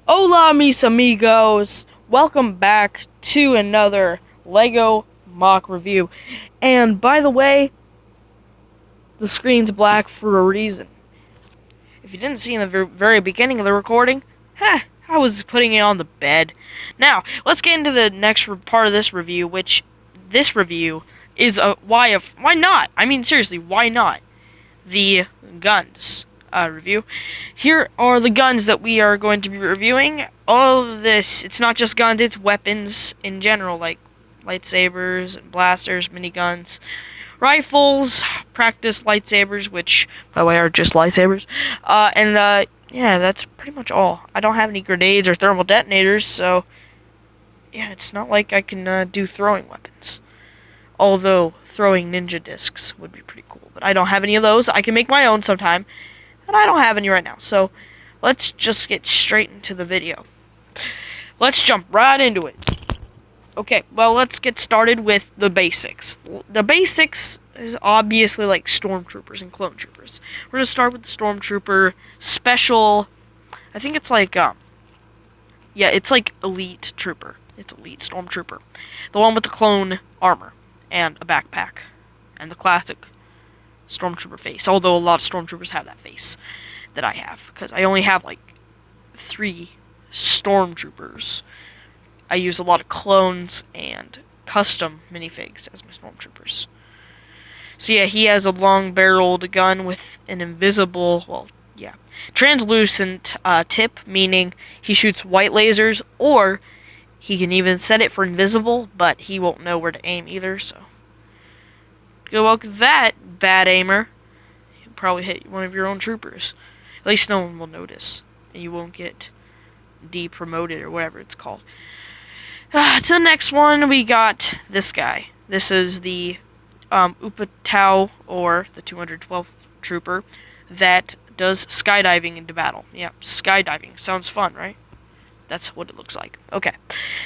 Hola, mis amigos! Welcome back to another LEGO mock review. And by the way, the screen's black for a reason. If you didn't see in the very beginning of the recording, I was putting it on the bed. Now, let's get into the next part of this review, which this review is a why not? I mean, seriously, why not? The guns review. Here are the guns that we are going to be reviewing. All of this, it's not just guns, it's weapons in general, like lightsabers, blasters, miniguns, rifles, practice lightsabers, which, by the way, are just lightsabers. Yeah, that's pretty much all. I don't have any grenades or thermal detonators, so yeah, it's not like I can do throwing weapons. Although throwing ninja discs would be pretty cool, but I don't have any of those. I can make my own sometime, and I don't have any right now. So let's just get straight into the video. Let's jump right into it. Okay, well, let's get started with the basics. The basics is obviously like stormtroopers and clone troopers. We're gonna start with the stormtrooper special. I think it's like yeah, it's like elite trooper. It's elite stormtrooper, the one with the clone armor and a backpack, and the classic stormtrooper face. Although a lot of stormtroopers have that face that I have, because I only have like 3 stormtroopers. I use a lot of clones and custom minifigs as my stormtroopers. So yeah, he has a long-barreled gun with an invisible, well, yeah, translucent tip, meaning he shoots white lasers, or he can even set it for invisible, but he won't know where to aim either, so good luck with that, bad aimer. You'll probably hit one of your own troopers. At least no one will notice, and you won't get depromoted or whatever it's called. To the next one, we got this guy. This is the Upatau, or the 212th Trooper, that does skydiving into battle. Yeah, skydiving. Sounds fun, right? That's what it looks like. Okay.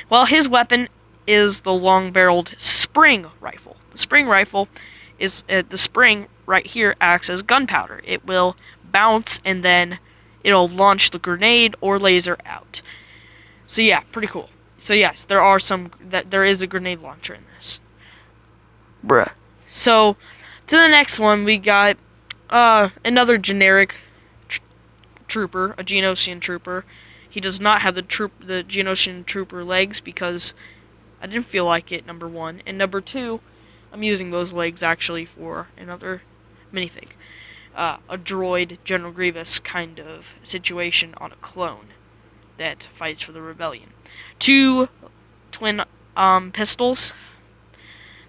Well, his weapon is the long-barreled spring rifle. The spring rifle is, the spring right here acts as gunpowder. It will bounce, and then it'll launch the grenade or laser out. So yeah, pretty cool. So yes, there is a grenade launcher in this. Bruh. So, to the next one, we got another generic trooper, a Geonosian trooper. He does not have the Geonosian trooper legs because I didn't feel like it, number 1. And number 2, I'm using those legs actually for another minifig. A droid General Grievous kind of situation on a clone that fights for the rebellion. 2 twin pistols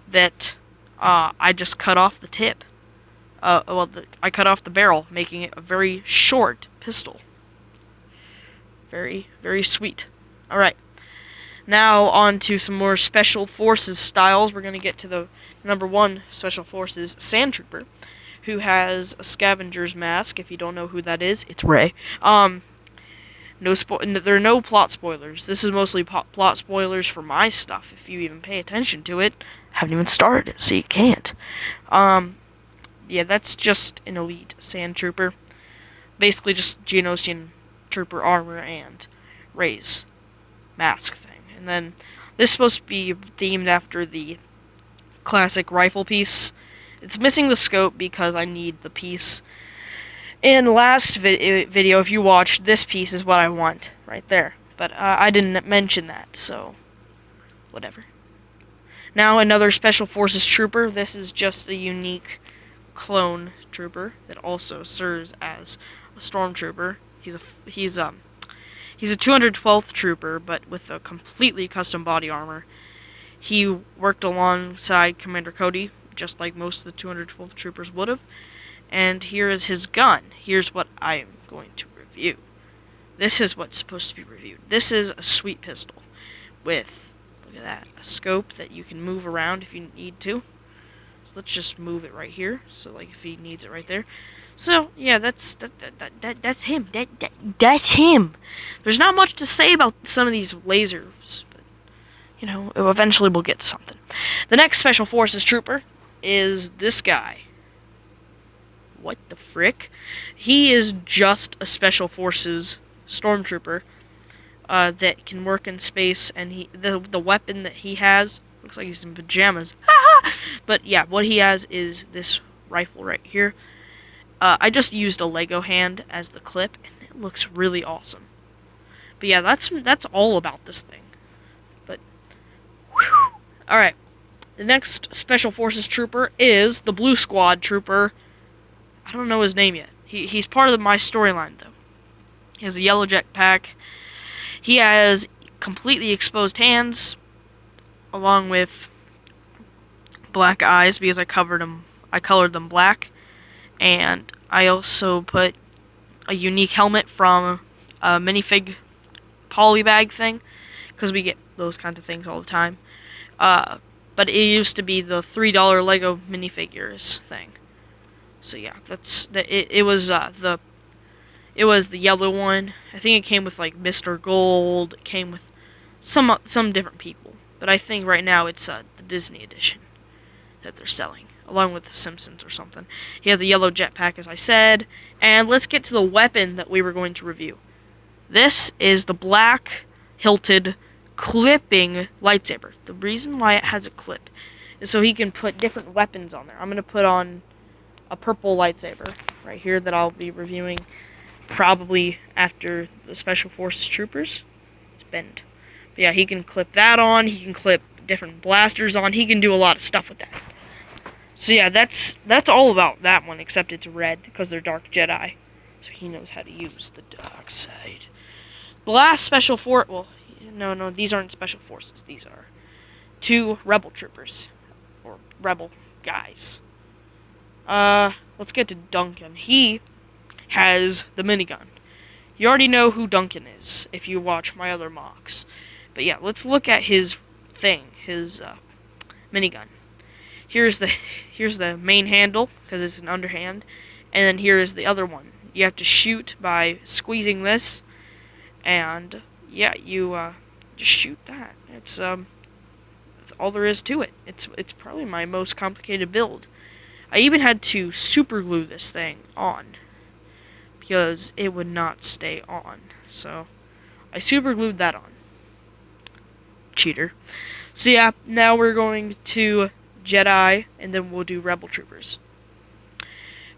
that I just cut off the tip. I cut off the barrel, making it a very short pistol. Very, very sweet. Alright. Now on to some more Special Forces styles. We're going to get to the number 1 Special Forces Sand Trooper, who has a scavenger's mask. If you don't know who that is, it's Rey. There are no plot spoilers. This is mostly plot spoilers for my stuff. If you even pay attention to it, I haven't even started it, so you can't. Yeah, that's just an elite sand trooper. Basically, just Geonosian trooper armor and Rey's mask thing. And then this is supposed to be themed after the classic rifle piece. It's missing the scope because I need the piece. In last video, if you watched, this piece is what I want, right there. But I didn't mention that, so whatever. Now another Special Forces trooper. This is just a unique clone trooper that also serves as a stormtrooper. He's a 212th trooper, but with a completely custom body armor. He worked alongside Commander Cody, just like most of the 212th troopers would have. And here is his gun. Here's what I am going to review. This is what's supposed to be reviewed. This is a sweet pistol with, look at that, a scope that you can move around if you need to. So let's just move it right here. So like if he needs it right there. So yeah, that's him. That's him. There's not much to say about some of these lasers, but you know, eventually we'll get something. The next Special Forces trooper is this guy. What the frick? He is just a Special Forces stormtrooper that can work in space, and the weapon that he has looks like he's in pajamas. But yeah, what he has is this rifle right here. I just used a Lego hand as the clip, and it looks really awesome. But yeah, that's all about this thing. But all right, the next Special Forces trooper is the Blue Squad trooper. I don't know his name yet. He's part of my storyline though. He has a yellow jetpack. He has completely exposed hands, along with black eyes because I colored them black, and I also put a unique helmet from a minifig polybag thing, because we get those kinds of things all the time. But it used to be the $3 Lego minifigures thing. So yeah, it was the yellow one. I think it came with like Mr. Gold. It came with some different people, but I think right now it's the Disney edition that they're selling, along with the Simpsons or something. He has a yellow jetpack, as I said, and let's get to the weapon that we were going to review. This is the black hilted clipping lightsaber. The reason why it has a clip is so he can put different weapons on there. I'm going to put on a purple lightsaber right here that I'll be reviewing probably after the Special Forces troopers. It's bent. But yeah, he can clip that on. He can clip different blasters on. He can do a lot of stuff with that. So yeah, that's all about that one, except it's red because they're Dark Jedi. So he knows how to use the dark side. The last Special Force... Well, no, these aren't Special Forces. These are 2 Rebel troopers. Or Rebel guys. Let's get to Duncan. He has the minigun. You already know who Duncan is if you watch my other mocks. But yeah, let's look at his thing, his minigun. Here's the main handle, because it's an underhand, and then here is the other one. You have to shoot by squeezing this, and yeah, you just shoot that. That's all there is to it. It's probably my most complicated build. I even had to super glue this thing on, because it would not stay on. So I super glued that on. Cheater. So yeah, now we're going to Jedi, and then we'll do Rebel troopers.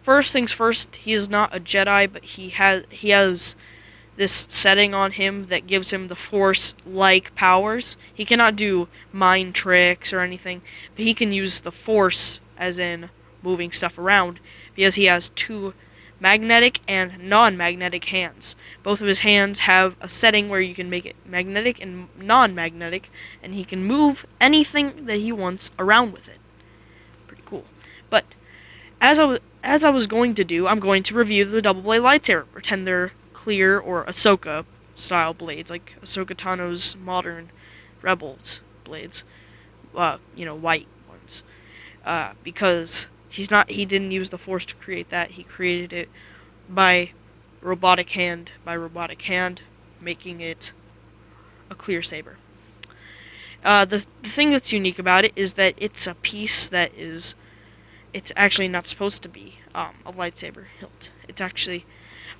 First things first, he is not a Jedi, but he has this setting on him that gives him the Force-like powers. He cannot do mind tricks or anything, but he can use the Force, as in moving stuff around, because he has 2 magnetic and non-magnetic hands. Both of his hands have a setting where you can make it magnetic and non-magnetic, and he can move anything that he wants around with it. Pretty cool. But as I was going to do, I'm going to review the double blade lightsaber. Pretend they're clear or Ahsoka style blades, like Ahsoka Tano's modern Rebels blades. White ones. Because he didn't use the Force to create that. He created it by robotic hand, making it a clear saber. The thing that's unique about it is that it's a piece that it's actually not supposed to be a lightsaber hilt. It's actually,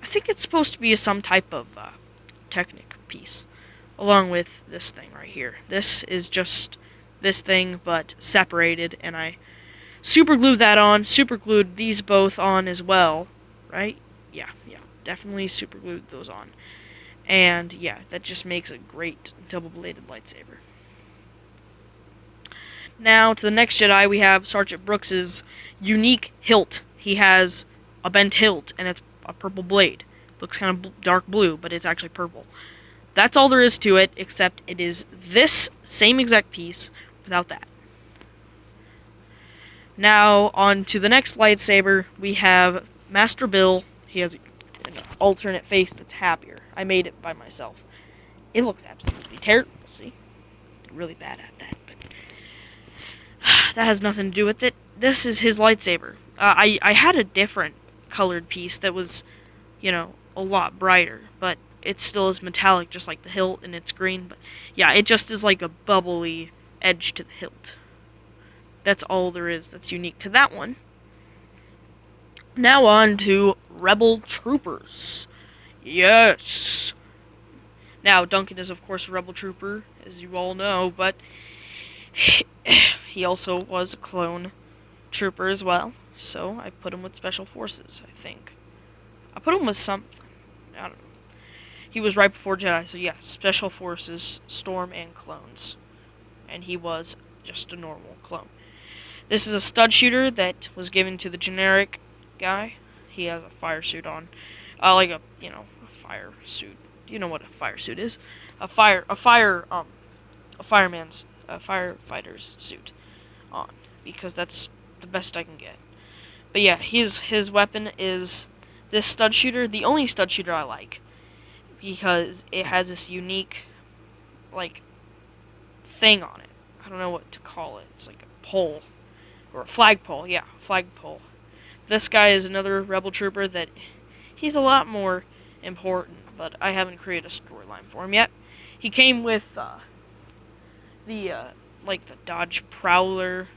I think it's supposed to be some type of Technic piece, along with this thing right here. This is just this thing, but separated, and I super glued that on, super glued these both on as well, right? Yeah, definitely super glued those on. And yeah, that just makes a great double-bladed lightsaber. Now, to the next Jedi, we have Sergeant Brooks's unique hilt. He has a bent hilt, and it's a purple blade. Looks kind of dark blue, but it's actually purple. That's all there is to it, except it is this same exact piece without that. Now, on to the next lightsaber, we have Master Bill. He has an alternate face that's happier. I made it by myself. It looks absolutely terrible, see? I'm really bad at that, but that has nothing to do with it. This is his lightsaber. I had a different colored piece that was, a lot brighter, but it still is metallic, just like the hilt, and it's green. But yeah, it just is like a bubbly edge to the hilt. That's all there is that's unique to that one. Now on to Rebel Troopers. Yes! Now, Duncan is, of course, a rebel trooper, as you all know, but he also was a clone trooper as well. So I put him with Special Forces, I think. I put him with something. I don't know. He was right before Jedi, so yeah, Special Forces, Storm, and clones. And he was just a normal clone. This is a stud shooter that was given to the generic guy. He has a fire suit on. Like a fire suit. You know what a fire suit is. A firefighter's suit on. Because that's the best I can get. But yeah, his weapon is this stud shooter, the only stud shooter I like. Because it has this unique, like, thing on it. I don't know what to call it. It's like a pole. Or a flagpole, yeah, flagpole. This guy is another rebel trooper that he's a lot more important, but I haven't created a storyline for him yet. He came with the Dodge Prowler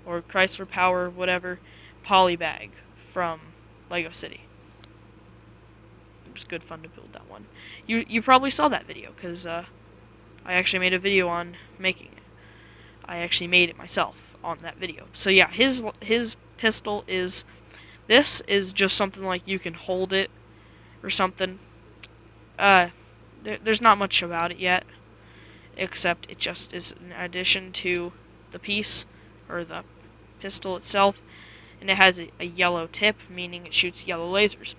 or Chrysler Power, whatever, polybag from Lego City. It was good fun to build that one. You probably saw that video, because I actually made a video on making it. I actually made it myself on that video. So yeah, his pistol is, this is just something like you can hold it or something. There's not much about it yet, except it just is an addition to the piece, or the pistol itself, and it has a yellow tip, meaning it shoots yellow lasers.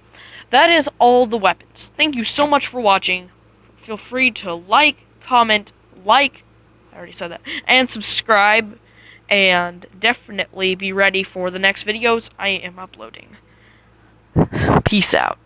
That is all the weapons. Thank you so much for watching. Feel free to comment, I already said that, and subscribe, and definitely be ready for the next videos I am uploading. Peace out.